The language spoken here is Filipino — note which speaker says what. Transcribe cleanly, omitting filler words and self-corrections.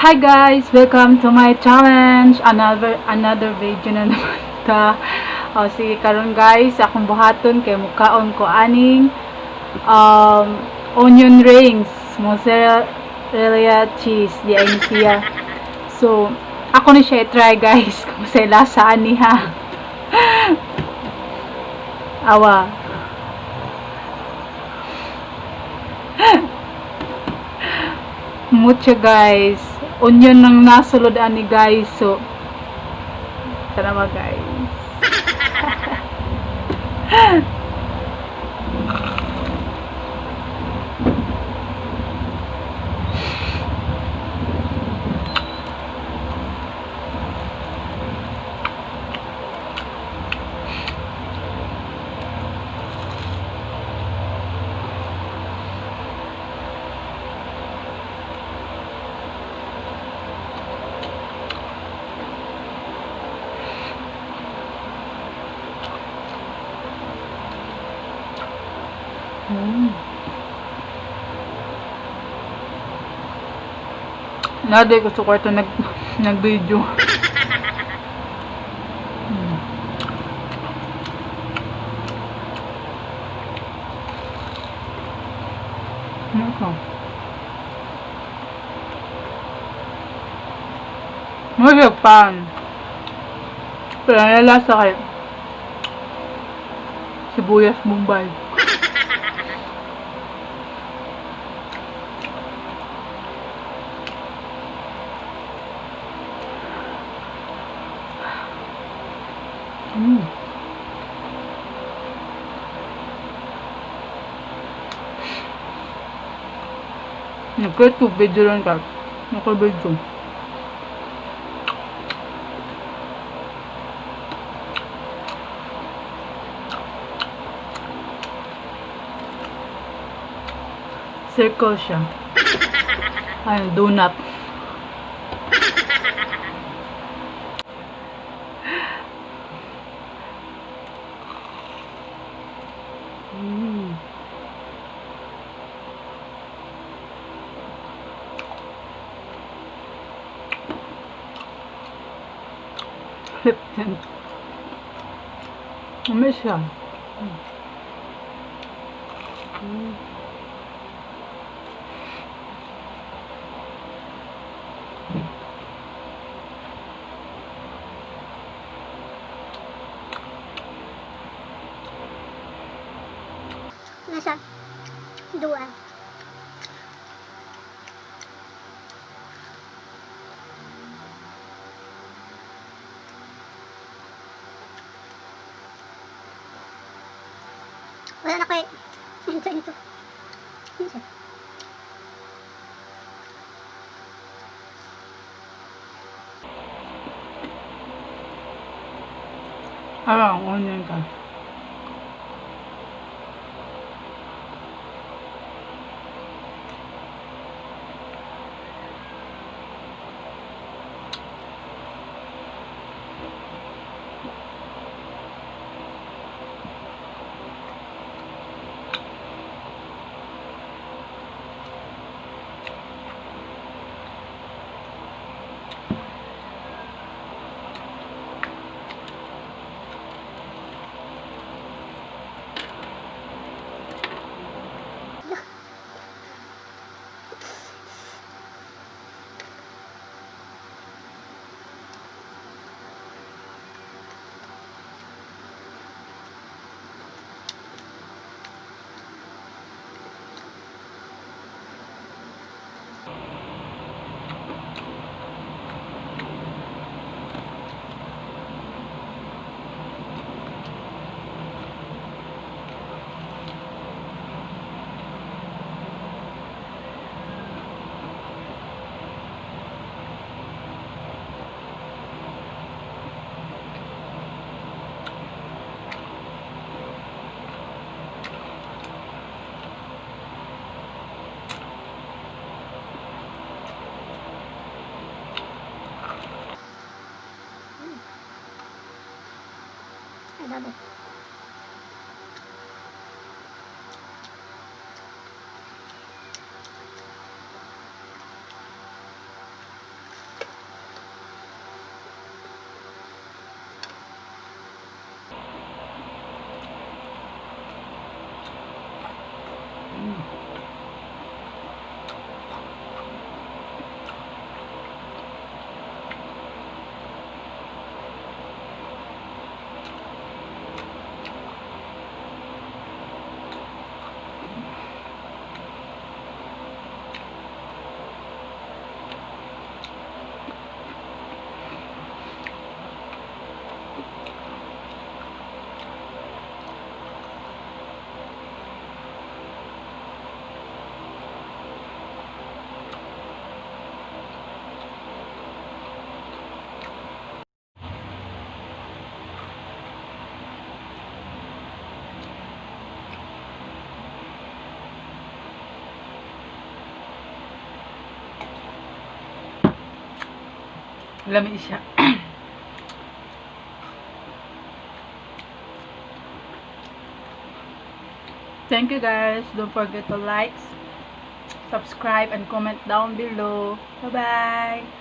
Speaker 1: Hi guys, welcome to my challenge. Another video na naman ta. O sige karon guys, akong buhaton kay mukhaon ko aning onion rings, mozzarella cheese, di ay siya. So, ako ni siya try guys kung sa lasa ani ha. Awa. Mucho guys. Onion nang nasulod ani guys. So, tara ba guys. Naday ko sa kwarto nag-video. Ano ko? Masarap pan. Pero nalasa kay sibuyas Mumbai. Nagka-tubig lang ka. Naka-video. Circle siya. Ay, donut. Lipton. Ano siya?
Speaker 2: Nasa dua. Wala na ko eh. Ito. Ano siya?
Speaker 1: Onion ka.
Speaker 2: Adobo.
Speaker 1: Lami siya. Thank you guys. Don't forget to like, subscribe, and comment down below. Bye-bye.